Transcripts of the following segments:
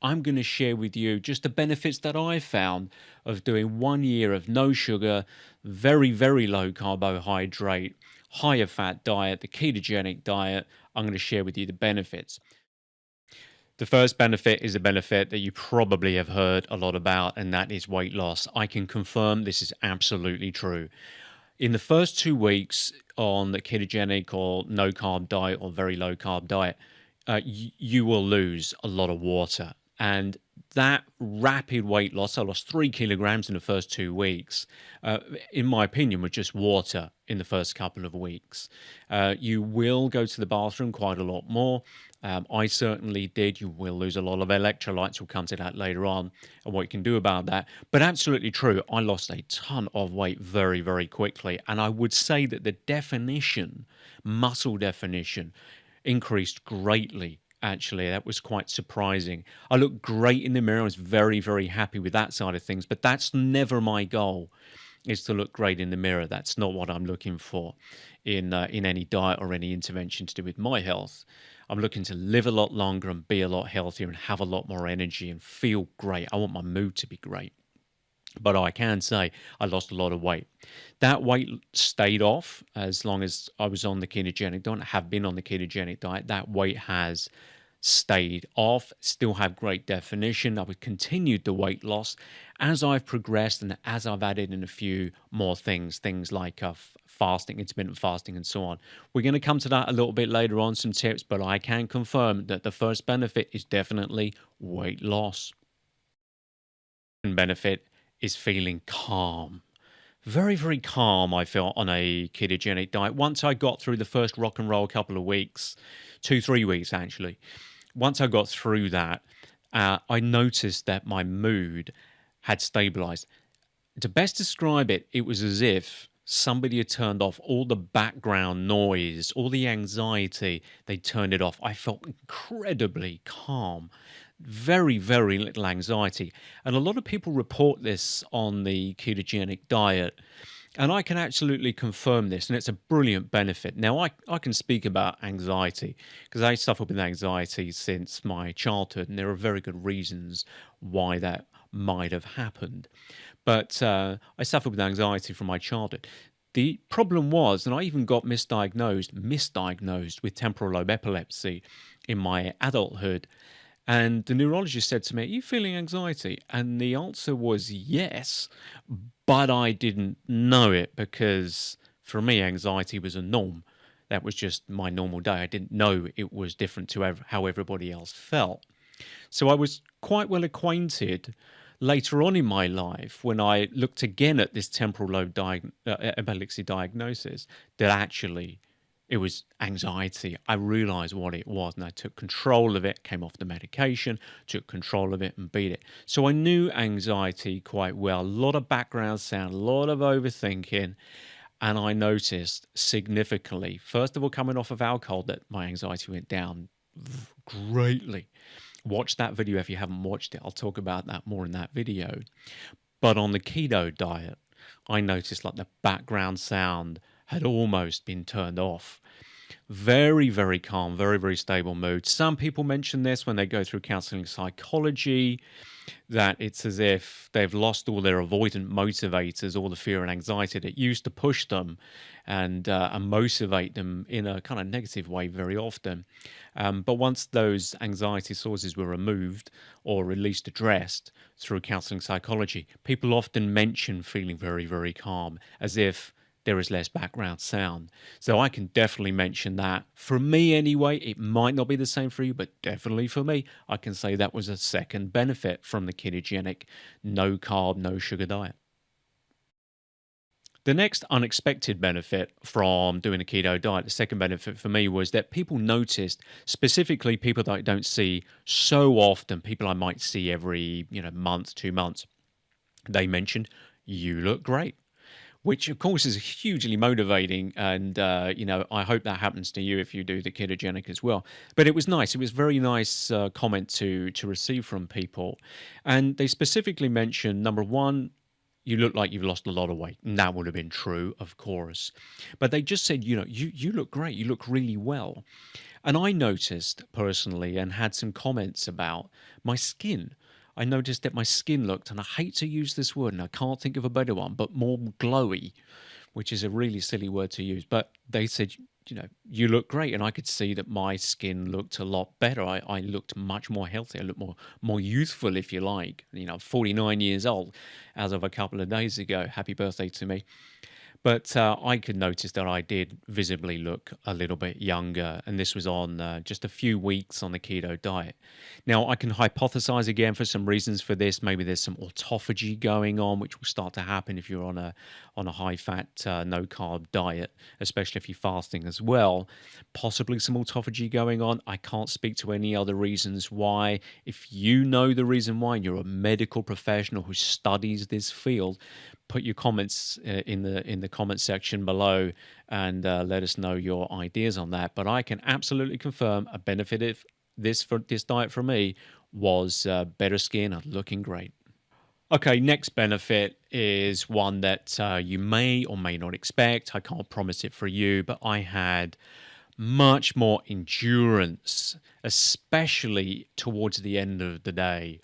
I'm going to share with you just the benefits that I found of doing 1 year of no sugar, very, very low carbohydrate, higher fat diet, the ketogenic diet. I'm going to share with you the benefits. The first benefit is a benefit that you probably have heard a lot about, and that is weight loss. I can confirm this is absolutely true. In the first 2 weeks on the ketogenic or no carb diet or very low carb diet, you will lose a lot of water. And that rapid weight loss, I lost 3 kilograms in the first 2 weeks, uh, in my opinion, was just water in the first couple of weeks. You will go to the bathroom quite a lot more. I certainly did. You will lose a lot of electrolytes. We'll come to that later on and what you can do about that. But absolutely true. I lost a ton of weight very, very quickly. And I would say that the definition, muscle definition, increased greatly. Actually, that was quite surprising. I looked great in the mirror. I was very, very happy with that side of things. But that's never my goal, is to look great in the mirror. That's not what I'm looking for in any diet or any intervention to do with my health. I'm looking to live a lot longer and be a lot healthier and have a lot more energy and feel great. I want my mood to be great. But I can say I lost a lot of weight. That weight stayed off as long as I was on the ketogenic diet, have been on the ketogenic diet. That weight has stayed off, still have great definition. I've continued the weight loss as I've progressed and as I've added in a few more things like fasting, intermittent fasting, and so on. We're going to come to that a little bit later on, some tips, but I can confirm that the first benefit is definitely weight loss. And benefit is feeling calm. Very, very calm, I felt on a ketogenic diet. Once I got through the first rock and roll couple of weeks, 2, 3 weeks actually, once I got through that, I noticed that my mood had stabilized. To best describe it, it was as if somebody had turned off all the background noise, all the anxiety. They turned it off. I felt incredibly calm. Very, very little anxiety. And a lot of people report this on the ketogenic diet. And I can absolutely confirm this, and it's a brilliant benefit. Now, I can speak about anxiety because I suffered with anxiety since my childhood, and there are very good reasons why that might have happened. But I suffered with anxiety from my childhood. The problem was, and I even got misdiagnosed with temporal lobe epilepsy in my adulthood. And the neurologist said to me, "Are you feeling anxiety?" And the answer was yes, but I didn't know it because for me, anxiety was a norm. That was just my normal day. I didn't know it was different to how everybody else felt. So I was quite well acquainted later on in my life when I looked again at this temporal lobe epilepsy diagnosis that actually it was anxiety. I realized what it was and I took control of it, came off the medication, took control of it and beat it. So I knew anxiety quite well. A lot of background sound, a lot of overthinking. And I noticed significantly, first of all, coming off of alcohol, that my anxiety went down greatly. Watch that video if you haven't watched it. I'll talk about that more in that video. But on the keto diet, I noticed like the background sound had almost been turned off. Very, very calm, very, very stable mood. Some people mention this when they go through counseling psychology, that it's as if they've lost all their avoidant motivators, all the fear and anxiety that used to push them and motivate them in a kind of negative way very often. But once those anxiety sources were removed or at least addressed through counseling psychology, people often mention feeling very, very calm, as if there is less background sound. So I can definitely mention that. For me anyway, it might not be the same for you, but definitely for me, I can say that was a second benefit from the ketogenic, no carb, no sugar diet. The next unexpected benefit from doing a keto diet, the second benefit for me, was that people noticed, specifically people that I don't see so often, people I might see every month, 2 months, they mentioned, "You look great." Which of course is hugely motivating, and I hope that happens to you if you do the ketogenic as well. But it was nice. It was very nice comment to receive from people, and they specifically mentioned, number one, you look like you've lost a lot of weight. And that would have been true, of course. But they just said, you look great. You look really well. And I noticed personally and had some comments about my skin. I noticed that my skin looked, and I hate to use this word, and I can't think of a better one, but more glowy, which is a really silly word to use. But they said, you look great. And I could see that my skin looked a lot better. I looked much more healthy. I looked more youthful, if you like. 49 years old as of a couple of days ago. Happy birthday to me. But I could notice that I did visibly look a little bit younger, and this was on just a few weeks on the keto diet. Now, I can hypothesize again for some reasons for this. Maybe there's some autophagy going on, which will start to happen if you're on a high-fat, no-carb diet, especially if you're fasting as well. Possibly some autophagy going on. I can't speak to any other reasons why. If you know the reason why, you're a medical professional who studies this field, put your comments in the comment section below and let us know your ideas on that. But I can absolutely confirm a benefit of this diet for me was better skin and looking great. Okay, next benefit is one that you may or may not expect. I can't promise it for you, but I had much more endurance, especially towards the end of the day.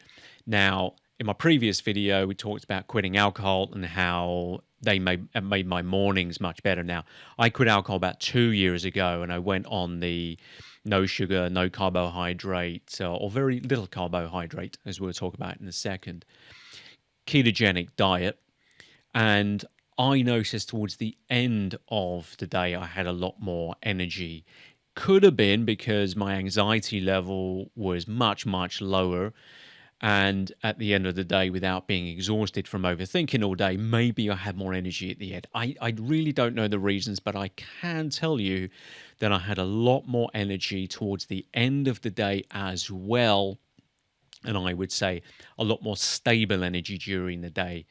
Now, in my previous video, we talked about quitting alcohol and how they made my mornings much better. Now, I quit alcohol about 2 years ago, and I went on the no sugar, no carbohydrate, or very little carbohydrate, as we'll talk about in a second, ketogenic diet. And I noticed towards the end of the day, I had a lot more energy. Could have been because my anxiety level was much, much lower. And at the end of the day, without being exhausted from overthinking all day, maybe I had more energy at the end. I really don't know the reasons, but I can tell you that I had a lot more energy towards the end of the day as well. And I would say a lot more stable energy during the day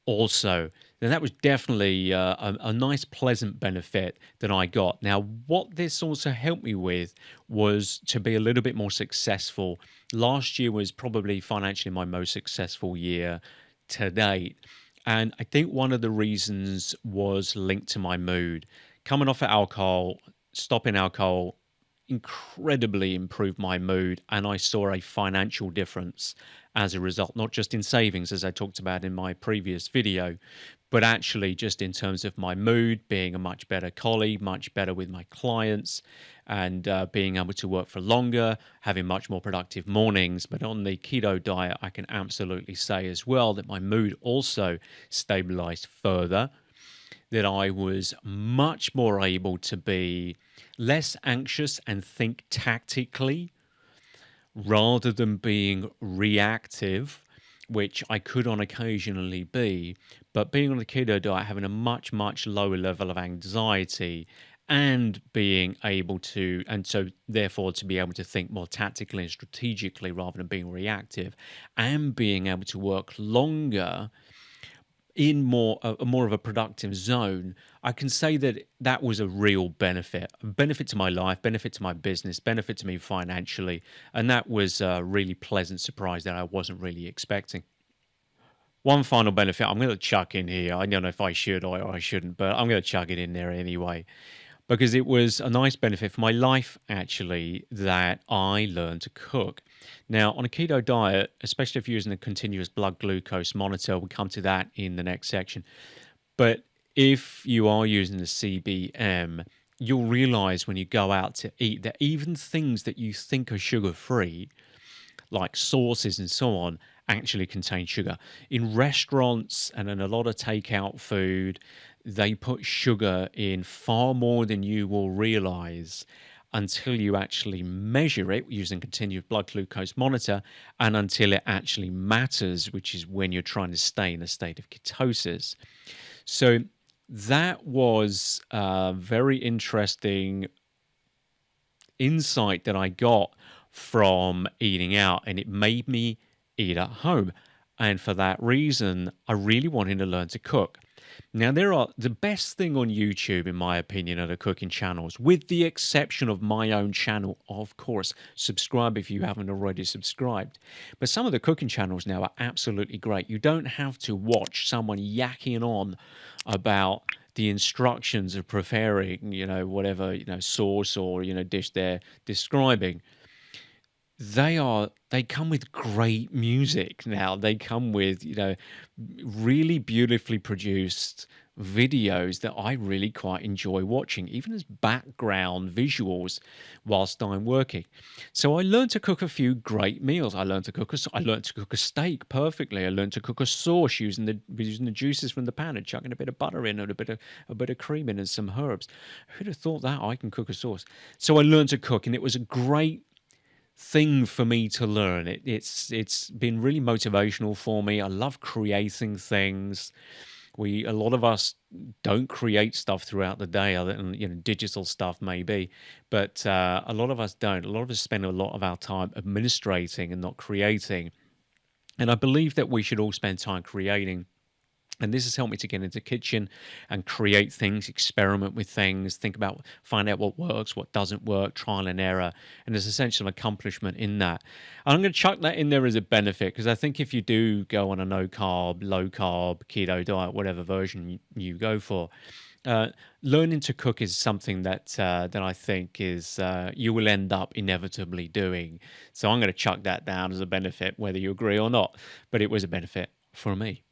also. Then that was definitely a nice, pleasant benefit that I got. Now, what this also helped me with was to be a little bit more successful. Last year was probably financially my most successful year to date. And I think one of the reasons was linked to my mood. Coming off of alcohol, stopping alcohol, incredibly improved my mood, and I saw a financial difference as a result, not just in savings, as I talked about in my previous video, but actually just in terms of my mood, being a much better colleague, much better with my clients, and being able to work for longer, having much more productive mornings. But on the keto diet, I can absolutely say as well that my mood also stabilized further, that I was much more able to be less anxious and think tactically rather than being reactive, which I could on occasionally be. But being on the keto diet, having a much, much lower level of anxiety and being able to, and so therefore to be able to think more tactically and strategically rather than being reactive, and being able to work longer in more of a productive zone, I can say that that was a real benefit to my life, benefit to my business, benefit to me financially, and that was a really pleasant surprise that I wasn't really expecting. One final benefit I'm going to chuck in here. I don't know if I should or I shouldn't, but I'm going to chuck it in there anyway, because it was a nice benefit for my life, actually, that I learned to cook. Now, on a keto diet, especially if you're using a continuous blood glucose monitor, we'll come to that in the next section. But if you are using the CBM, you'll realize when you go out to eat that even things that you think are sugar-free, like sauces and so on, actually contain sugar. In restaurants and in a lot of takeout food, they put sugar in far more than you will realize until you actually measure it using continuous blood glucose monitor, and until it actually matters, which is when you're trying to stay in a state of ketosis. So that was a very interesting insight that I got from eating out, and it made me eat at home. And for that reason, I really wanted to learn to cook. Now, there are the best thing on YouTube, in my opinion, are the cooking channels, with the exception of my own channel. Of course, subscribe if you haven't already subscribed. But some of the cooking channels now are absolutely great. You don't have to watch someone yakking on about the instructions of preparing, whatever, sauce or, dish they're describing. They come with great music now. They come with, really beautifully produced videos that I really quite enjoy watching, even as background visuals whilst I'm working. So I learned to cook a few great meals. I learned to cook a steak perfectly. I learned to cook a sauce using the juices from the pan and chucking a bit of butter in and a bit of cream in and some herbs. Who'd have thought that I can cook a sauce? So I learned to cook, and it was a great thing for me to learn. It's been really motivational for me. I love creating things. A lot of us don't create stuff throughout the day, other than digital stuff maybe, but a lot of us don't. A lot of us spend a lot of our time administrating and not creating. And I believe that we should all spend time creating. And this has helped me to get into the kitchen and create things, experiment with things, find out what works, what doesn't work, trial and error. And there's essential accomplishment in that. And I'm going to chuck that in there as a benefit, because I think if you do go on a no carb, low carb, keto diet, whatever version you go for, learning to cook is something that I think is you will end up inevitably doing. So I'm going to chuck that down as a benefit, whether you agree or not. But it was a benefit for me.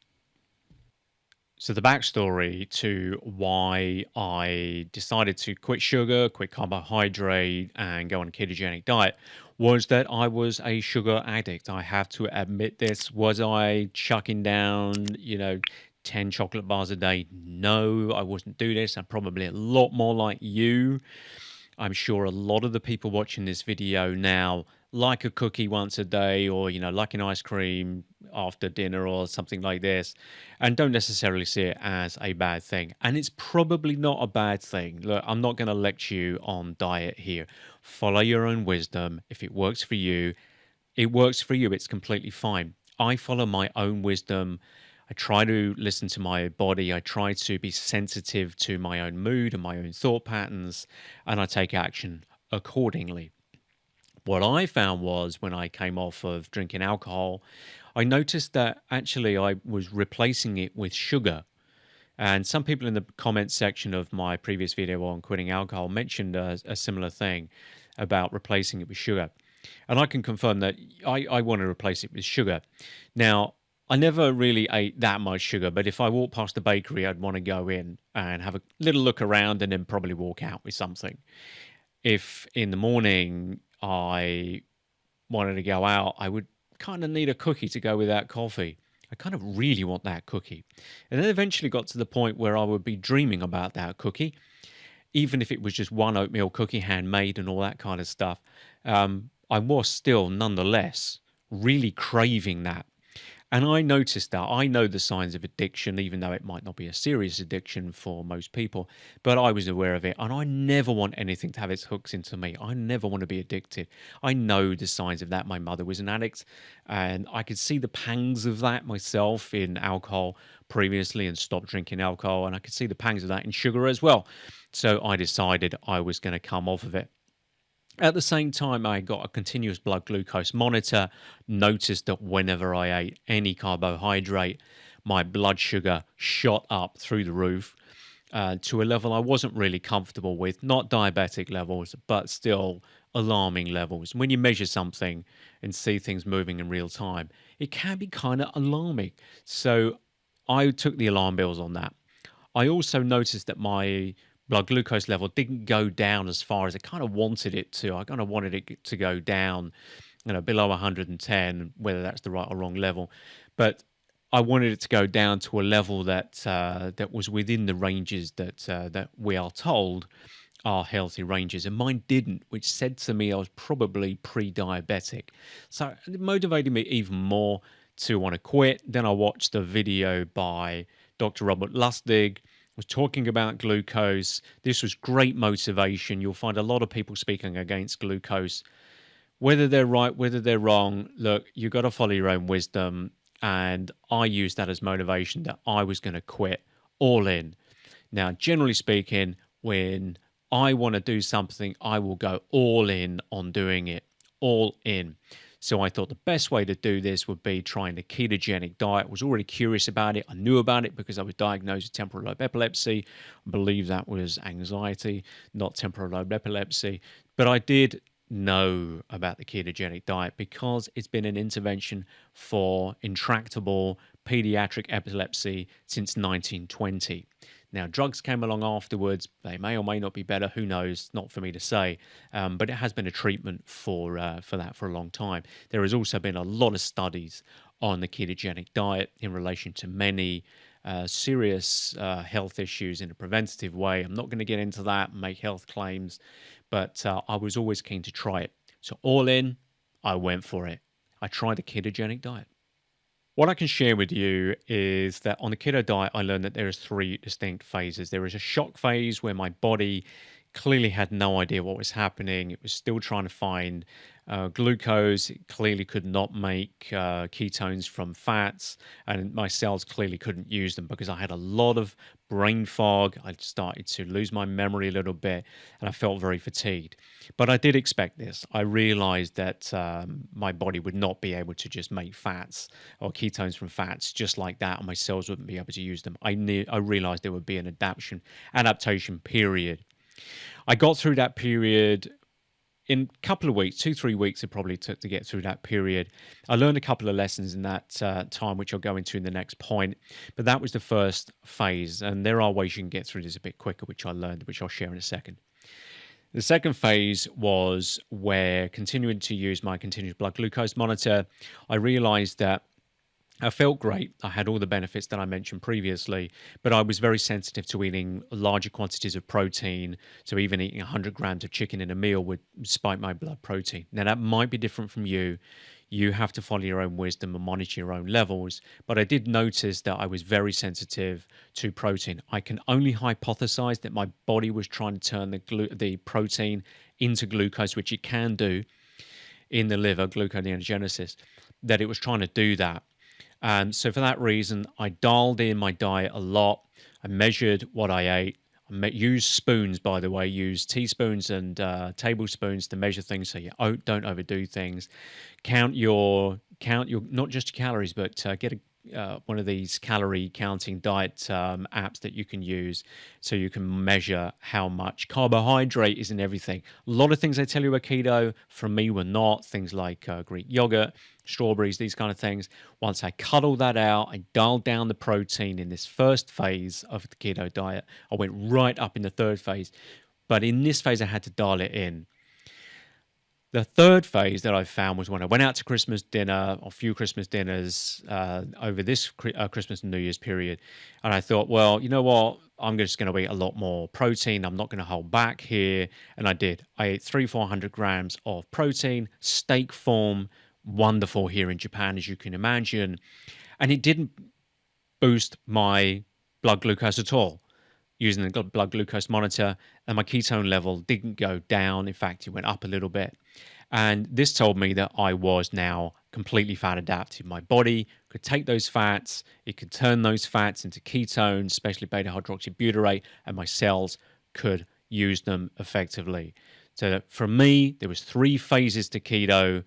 So the backstory to why I decided to quit sugar, quit carbohydrate, and go on a ketogenic diet was that I was a sugar addict. I have to admit this. Was I chucking down, 10 chocolate bars a day? No, I wouldn't do this. I'm probably a lot more like you. I'm sure a lot of the people watching this video now like a cookie once a day, or like an ice cream after dinner or something like this, and don't necessarily see it as a bad thing. And it's probably not a bad thing. Look, I'm not going to lecture you on diet here. Follow your own wisdom. If it works for you, it works for you. It's completely fine. I follow my own wisdom. I try to listen to my body. I try to be sensitive to my own mood and my own thought patterns, and I take action accordingly. What I found was, when I came off of drinking alcohol, I noticed that actually I was replacing it with sugar. And some people in the comment section of my previous video on quitting alcohol mentioned a similar thing about replacing it with sugar. And I can confirm that I want to replace it with sugar. Now, I never really ate that much sugar, but if I walked past the bakery, I'd want to go in and have a little look around and then probably walk out with something. If in the morning I wanted to go out, I would kind of need a cookie to go with that coffee. I kind of really want that cookie. And then eventually got to the point where I would be dreaming about that cookie, even if it was just one oatmeal cookie handmade and all that kind of stuff. I was still, nonetheless, really craving that. And I noticed that. I know the signs of addiction, even though it might not be a serious addiction for most people, but I was aware of it. And I never want anything to have its hooks into me. I never want to be addicted. I know the signs of that. My mother was an addict, and I could see the pangs of that myself in alcohol previously, and stopped drinking alcohol. And I could see the pangs of that in sugar as well. So I decided I was going to come off of it. At the same time, I got a continuous blood glucose monitor, noticed that whenever I ate any carbohydrate, my blood sugar shot up through the roof to a level I wasn't really comfortable with. Not diabetic levels, but still alarming levels. When you measure something and see things moving in real time, it can be kind of alarming. So I took the alarm bells on that. I also noticed that my blood glucose level didn't go down as far as I kind of wanted it to. I kind of wanted it to go down, below 110, whether that's the right or wrong level. But I wanted it to go down to a level that that was within the ranges that we are told are healthy ranges, and mine didn't, which said to me I was probably pre-diabetic. So it motivated me even more to want to quit. Then I watched a video by Dr. Robert Lustig, was talking about glucose. This was great motivation. You'll find a lot of people speaking against glucose. Whether they're right, whether they're wrong, look, you've got to follow your own wisdom. And I used that as motivation that I was going to quit all in. Now, generally speaking, when I want to do something, I will go all in on doing it, all in. So I thought the best way to do this would be trying the ketogenic diet. I was already curious about it. I knew about it because I was diagnosed with temporal lobe epilepsy. I believe that was anxiety, not temporal lobe epilepsy. But I did know about the ketogenic diet because it's been an intervention for intractable pediatric epilepsy since 1920. Now, drugs came along afterwards. They may or may not be better. Who knows? Not for me to say. But it has been a treatment for that for a long time. There has also been a lot of studies on the ketogenic diet in relation to many serious health issues in a preventative way. I'm not going to get into that and make health claims, but I was always keen to try it. So all in, I went for it. I tried the ketogenic diet. What I can share with you is that on the keto diet, I learned that there is 3 distinct phases. There is a shock phase where my body clearly had no idea what was happening. It was still trying to find glucose. It clearly could not make ketones from fats, and my cells clearly couldn't use them because I had a lot of brain fog. I started to lose my memory a little bit, and I felt very fatigued. But I did expect this. I realized that my body would not be able to just make fats or ketones from fats just like that, and my cells wouldn't be able to use them. I realized there would be an adaptation period. I got through that period in a couple of weeks, 2-3 weeks it probably took to get through that period. I learned a couple of lessons in that time, which I'll go into in the next point. But that was the first phase. And there are ways you can get through this a bit quicker, which I learned, which I'll share in a second. The second phase was where, continuing to use my continuous blood glucose monitor, I realized that I felt great. I had all the benefits that I mentioned previously, but I was very sensitive to eating larger quantities of protein. So even eating 100 grams of chicken in a meal would spike my blood protein. Now, that might be different from you. You have to follow your own wisdom and monitor your own levels. But I did notice that I was very sensitive to protein. I can only hypothesize that my body was trying to turn the protein into glucose, which it can do in the liver, gluconeogenesis, that it was trying to do that. So for that reason, I dialed in my diet a lot. I measured what I ate. I used spoons, by the way, use teaspoons and tablespoons to measure things so you don't overdo things. Count your not just your calories, but get one of these calorie counting diet apps that you can use so you can measure how much carbohydrate is in everything. A lot of things they tell you about keto from me were not. Things like Greek yogurt, strawberries, these kind of things. Once I cut all that out, I dialed down the protein in this first phase of the keto diet. I went right up in the third phase. But in this phase, I had to dial it in. The third phase that I found was when I went out to Christmas dinner, or a few Christmas dinners over this Christmas and New Year's period. And I thought, well, you know what? I'm just going to eat a lot more protein. I'm not going to hold back here. And I did. I ate 300-400 grams of protein, steak form, wonderful here in Japan, as you can imagine. And it didn't boost my blood glucose at all. Using the blood glucose monitor, and my ketone level didn't go down. In fact, it went up a little bit. And this told me that I was now completely fat adapted. My body could take those fats, it could turn those fats into ketones, especially beta hydroxybutyrate, and my cells could use them effectively. So for me, there was 3 phases to keto.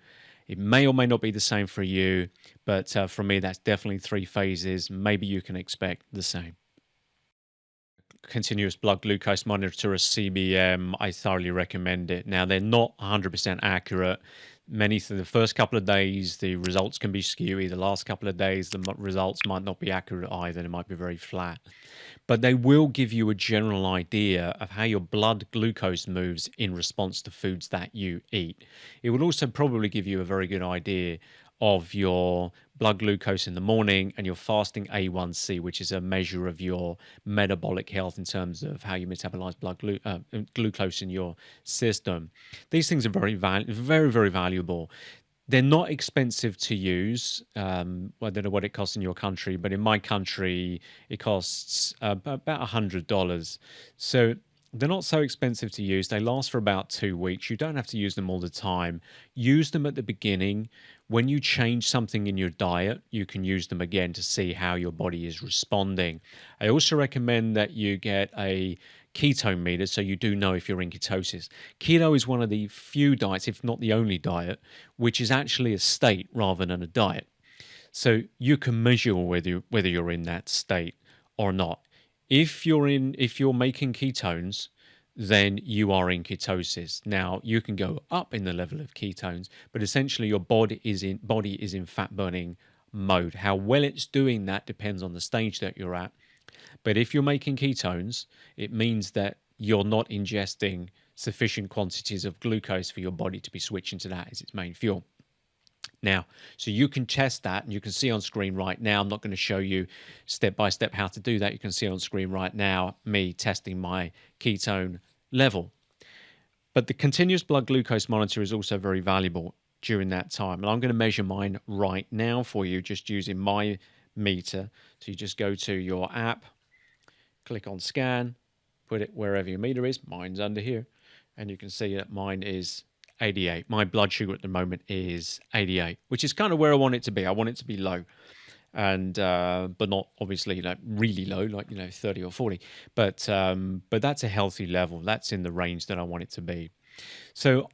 It may or may not be the same for you, but for me, that's definitely 3 phases. Maybe you can expect the same. Continuous blood glucose monitor, a CBM, I thoroughly recommend it. Now, they're not 100% accurate. The first couple of days, the results can be skewy. The last couple of days, the results might not be accurate either. It might be very flat. But they will give you a general idea of how your blood glucose moves in response to foods that you eat. It will also probably give you a very good idea of your blood glucose in the morning and your fasting A1C, which is a measure of your metabolic health in terms of how you metabolize glucose in your system. These things are very, very valuable. They're not expensive to use. I don't know what it costs in your country, but in my country, it costs about $100. So they're not so expensive to use. They last for about 2 weeks. You don't have to use them all the time. Use them at the beginning When you change something in your diet, you can use them again to see how your body is responding. I also recommend that you get a keto meter so you do know if you're in ketosis. Keto is one of the few diets, if not the only diet, which is actually a state rather than a diet. So you can measure whether you're in that state or not. If you're making ketones, then you are in ketosis. Now you can go up in the level of ketones, but essentially your body is in fat burning mode. How well it's doing that depends on the stage that you're at. But if you're making ketones, it means that you're not ingesting sufficient quantities of glucose for your body to be switching to that as its main fuel. Now, so you can test that and you can see on screen right now. I'm not going to show you step by step how to do that. You can see on screen right now me testing my ketone level. But the continuous blood glucose monitor is also very valuable during that time. And I'm going to measure mine right now for you just using my meter. So you just go to your app, click on scan, put it wherever your meter is. Mine's under here. And you can see that mine is 88. My blood sugar at the moment is 88, which is kind of where I want it to be. I want it to be low, and but not obviously like really low, like 30 or 40. But that's a healthy level. That's in the range that I want it to be. So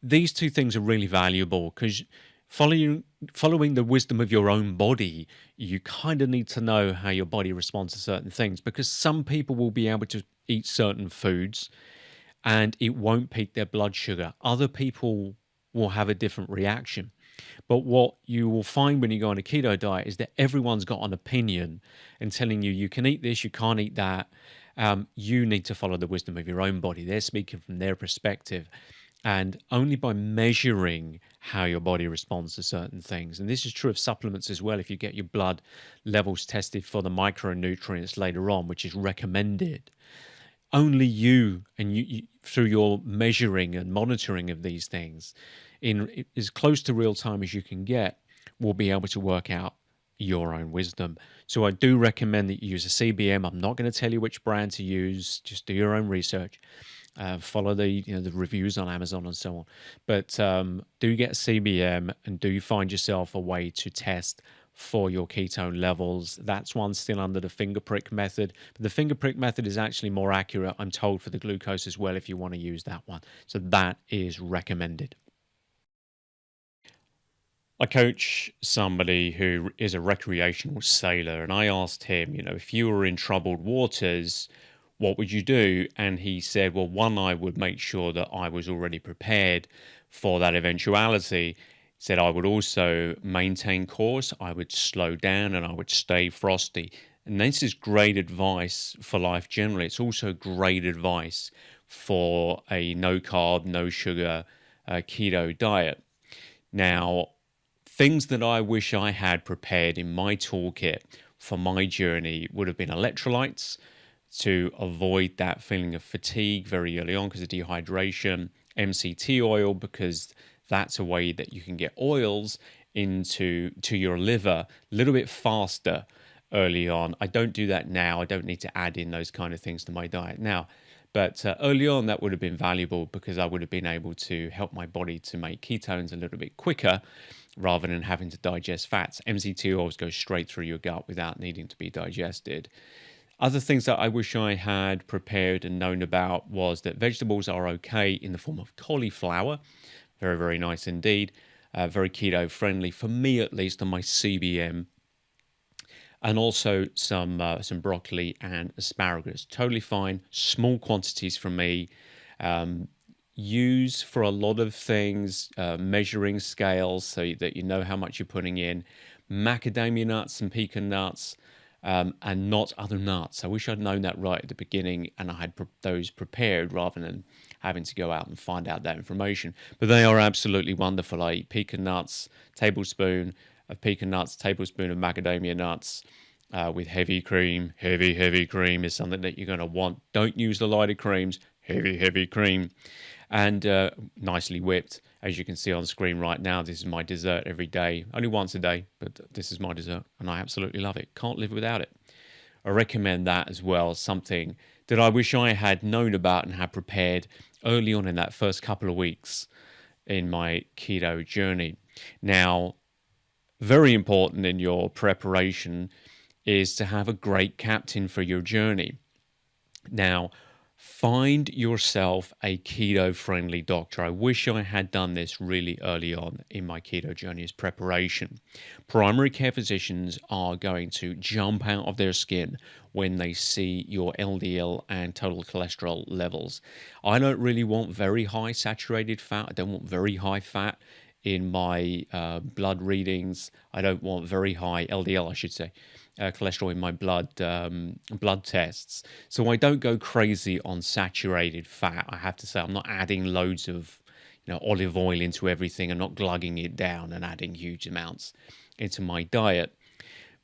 these two things are really valuable because following the wisdom of your own body, you kind of need to know how your body responds to certain things, because some people will be able to eat certain foods and it won't peak their blood sugar. Other people will have a different reaction. But what you will find when you go on a keto diet is that everyone's got an opinion and telling you, you can eat this, you can't eat that. You need to follow the wisdom of your own body. They're speaking from their perspective. And only by measuring how your body responds to certain things, and this is true of supplements as well, if you get your blood levels tested for the micronutrients later on, which is recommended, only you and you through your measuring and monitoring of these things in as close to real time as you can get will be able to work out your own wisdom. So I do recommend that you use a CBM. I'm not going to tell you which brand to use. Just do your own research. Follow the the reviews on Amazon and so on. But do get a CBM and do find yourself a way to test for your ketone levels. That's one still under the finger prick method. But the finger prick method is actually more accurate, I'm told, for the glucose as well if you want to use that one. So that is recommended. I coach somebody who is a recreational sailor, and I asked him, if you were in troubled waters, what would you do? And he said, well, one, I would make sure that I was already prepared for that eventuality. Said I would also maintain course, I would slow down, and I would stay frosty. And this is great advice for life generally. It's also great advice for a no carb, no sugar keto diet. Now, things that I wish I had prepared in my toolkit for my journey would have been electrolytes to avoid that feeling of fatigue very early on because of dehydration, MCT oil, because that's a way that you can get oils into your liver a little bit faster early on. I don't do that now. I don't need to add in those kind of things to my diet now. But early on, that would have been valuable because I would have been able to help my body to make ketones a little bit quicker rather than having to digest fats. MCT oils go straight through your gut without needing to be digested. Other things that I wish I had prepared and known about was that vegetables are okay in the form of cauliflower. Very, very nice indeed. Very keto friendly, for me at least, on my CBM. And also some broccoli and asparagus. Totally fine. Small quantities from me. Use for a lot of things, measuring scales so that you know how much you're putting in. Macadamia nuts and pecan nuts. And not other nuts. I wish I'd known that right at the beginning and I had those prepared rather than having to go out and find out that information. But they are absolutely wonderful. I eat pecan nuts, tablespoon of pecan nuts, tablespoon of macadamia nuts with heavy cream. Heavy cream is something that you're going to want. Don't use the lighter creams. Heavy cream. And nicely whipped. As you can see on screen right now, this is my dessert every day. Only once a day, but this is my dessert, and I absolutely love it. Can't live without it. I recommend that as well, something that I wish I had known about and had prepared early on in that first couple of weeks in my keto journey. Now, very important in your preparation is to have a great captain for your journey. Now, find yourself a keto-friendly doctor. I wish I had done this really early on in my keto journey's preparation. Primary care physicians are going to jump out of their skin when they see your LDL and total cholesterol levels. I don't really want very high saturated fat. I don't want very high fat in my blood readings. I don't want very high LDL, I should say, cholesterol in my blood tests. So I don't go crazy on saturated fat. I have to say, I'm not adding loads of olive oil into everything. I'm not glugging it down and adding huge amounts into my diet.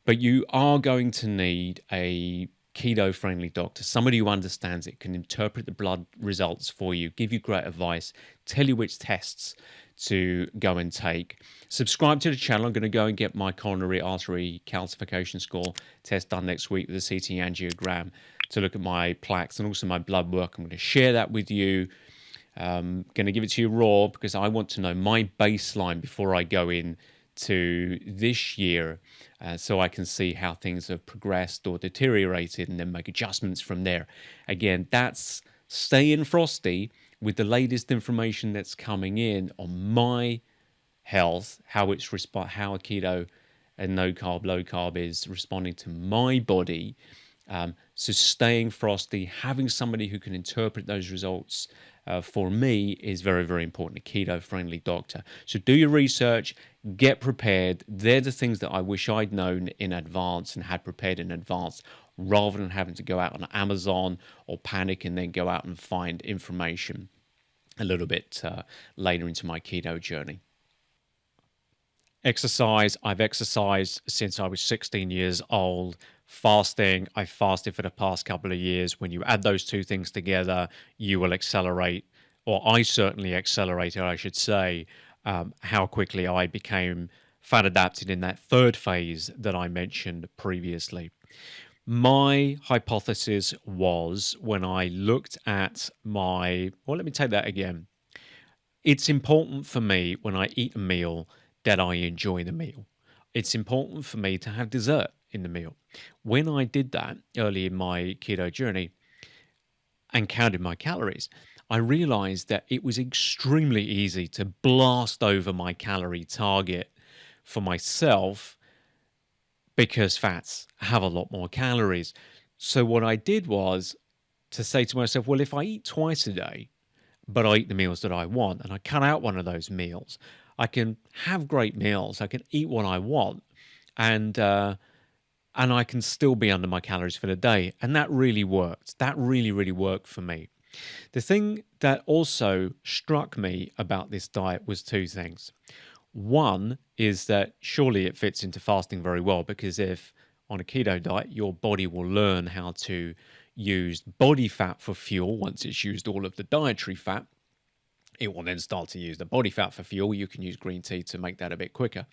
But you are going to need a keto-friendly doctor, somebody who understands it, can interpret the blood results for you, give you great advice, tell you which tests to go and take. Subscribe to the channel. I'm going to go and get my coronary artery calcification score test done next week with a CT angiogram to look at my plaques and also my blood work. I'm going to share that with you. I'm going to give it to you raw because I want to know my baseline before I go in to this year, so I can see how things have progressed or deteriorated and then make adjustments from there. Again, that's staying frosty with the latest information that's coming in on my health, how it's how a keto and no carb, low carb is responding to my body. So staying frosty, having somebody who can interpret those results for me is very, very important, a keto-friendly doctor. So do your research, get prepared. They're the things that I wish I'd known in advance and had prepared in advance, rather than having to go out on Amazon or panic and then go out and find information a little bit later into my keto journey. Exercise. I've exercised since I was 16 years old. Fasting. I fasted for the past couple of years. When you add those two things together, you will accelerate, or I certainly accelerated, I should say, how quickly I became fat adapted in that third phase that I mentioned previously. My hypothesis was, when I looked at let me take that again. It's important for me when I eat a meal that I enjoy the meal. It's important for me to have dessert in the meal. When I did that early in my keto journey and counted my calories, I realized that it was extremely easy to blast over my calorie target for myself because fats have a lot more calories. So what I did was to say to myself, well, if I eat twice a day, but I eat the meals that I want, and I cut out one of those meals, I can have great meals, I can eat what I want, and I can still be under my calories for the day. And that really worked. That really, really worked for me. The thing that also struck me about this diet was two things. One is that surely it fits into fasting very well, because if on a keto diet, your body will learn how to use body fat for fuel. Once it's used all of the dietary fat, it will then start to use the body fat for fuel. You can use green tea to make that a bit quicker,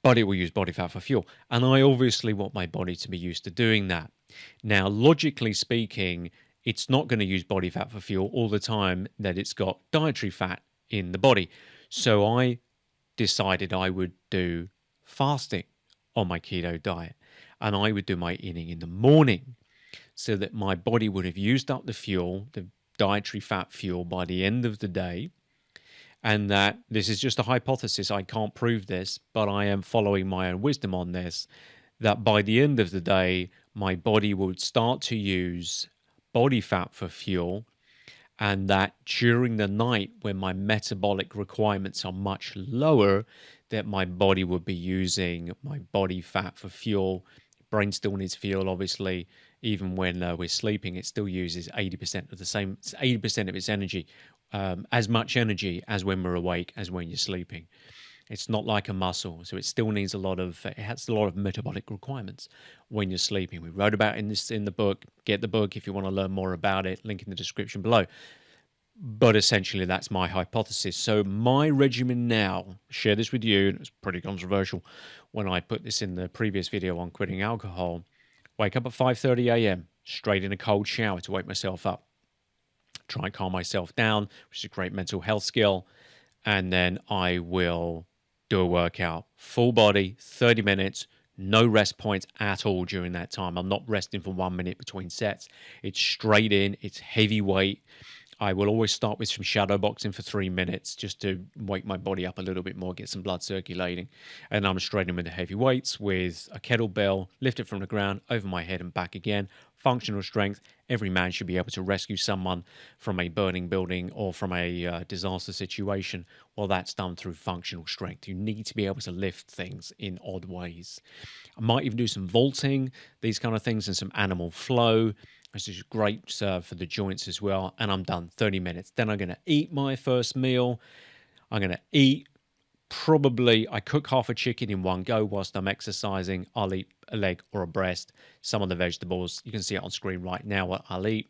but it will use body fat for fuel. And I obviously want my body to be used to doing that. Now, logically speaking, it's not going to use body fat for fuel all the time that it's got dietary fat in the body. So I decided I would do fasting on my keto diet, and I would do my eating in the morning so that my body would have used up the fuel, the dietary fat fuel, by the end of the day. And that this is just a hypothesis, I can't prove this, but I am following my own wisdom on this, that by the end of the day, my body would start to use body fat for fuel, and that during the night, when my metabolic requirements are much lower, that my body would be using my body fat for fuel. Brain still needs fuel, obviously. Even when we're sleeping, it still uses 80% of its energy, as much energy as when we're awake, as when you're sleeping. It's not like a muscle, so it still needs it has a lot of metabolic requirements when you're sleeping. We wrote about in the book. Get the book if you want to learn more about it. Link in the description below. But essentially, that's my hypothesis. So my regimen now, share this with you, it's pretty controversial when I put this in the previous video on quitting alcohol. Wake up at 5:30 a.m., straight in a cold shower to wake myself up. Try and calm myself down, which is a great mental health skill. And then I will do a workout. Full body, 30 minutes, no rest points at all during that time. I'm not resting for 1 minute between sets. It's straight in, it's heavy weight. I will always start with some shadow boxing for 3 minutes just to wake my body up a little bit more, get some blood circulating. And I'm straight in with the heavy weights with a kettlebell, lift it from the ground, over my head and back again. Functional strength. Every man should be able to rescue someone from a burning building or from a disaster situation. Well, that's done through functional strength. You need to be able to lift things in odd ways. I might even do some vaulting, these kind of things, and some animal flow. This is great for the joints as well. And I'm done, 30 minutes. Then I'm going to eat my first meal. I'm going to eat probably, I cook half a chicken in one go whilst I'm exercising. I'll eat a leg or a breast, some of the vegetables. You can see it on screen right now what I'll eat.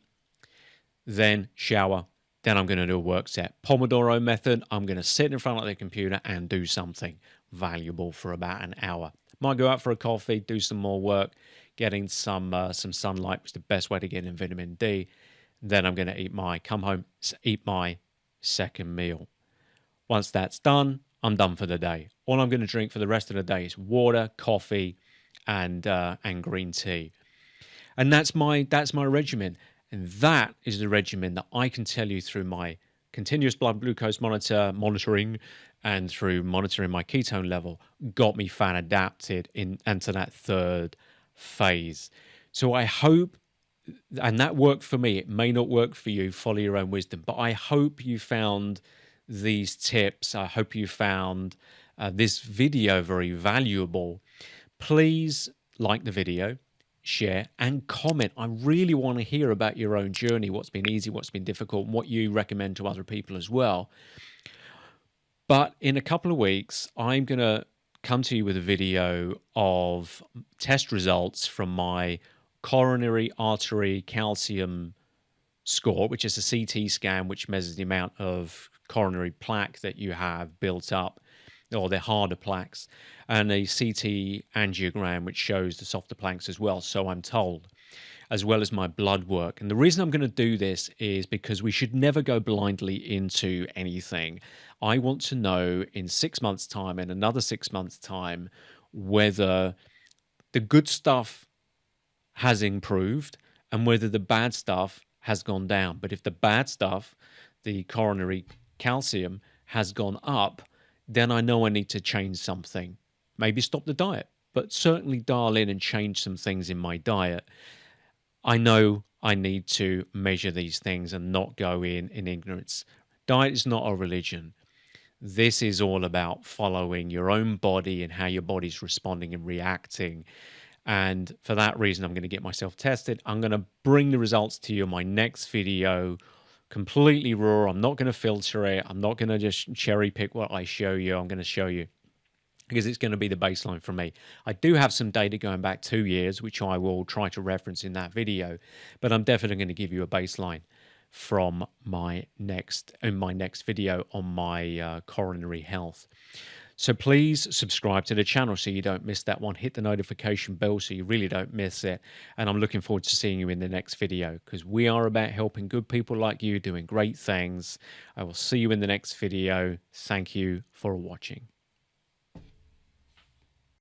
Then shower. Then I'm going to do a work set. Pomodoro method. I'm going to sit in front of the computer and do something valuable for about an hour. Might go out for a coffee, do some more work, getting some sunlight, which is the best way to get in vitamin D. Then I'm going to come home, eat my second meal. Once that's done, I'm done for the day. All I'm going to drink for the rest of the day is water, coffee, and green tea. And that's my regimen. And that is the regimen that I can tell you through my continuous blood glucose monitoring and through monitoring my ketone level got me fat adapted into that third phase. So I hope, and that worked for me, it may not work for you, follow your own wisdom, but I hope you found these tips. I hope you found this video very valuable. Please like the video, share, and comment. I really want to hear about your own journey, what's been easy, what's been difficult, and what you recommend to other people as well. But in a couple of weeks, I'm going to come to you with a video of test results from my coronary artery calcium score, which is a CT scan, which measures the amount of coronary plaque that you have built up, or the harder plaques, and a CT angiogram, which shows the softer plaques as well, so I'm told, as well as my blood work. And the reason I'm going to do this is because we should never go blindly into anything. I want to know in 6 months' time, in another 6 months' time, whether the good stuff has improved and whether the bad stuff has gone down. But if the bad stuff, the coronary calcium, has gone up, then I know I need to change something. Maybe stop the diet, but certainly dial in and change some things in my diet. I know I need to measure these things and not go in ignorance. Diet is not a religion. This is all about following your own body and how your body's responding and reacting. And for that reason, I'm going to get myself tested. I'm going to bring the results to you in my next video, completely raw. I'm not going to filter it. I'm not going to just cherry pick what I show you. I'm going to show you because it's going to be the baseline for me. I do have some data going back 2 years, which I will try to reference in that video, but I'm definitely going to give you a baseline from my next video on my coronary health. So please subscribe to the channel so you don't miss that one. Hit the notification bell so you really don't miss it. And I'm looking forward to seeing you in the next video because we are about helping good people like you doing great things. I will see you in the next video. Thank you for watching.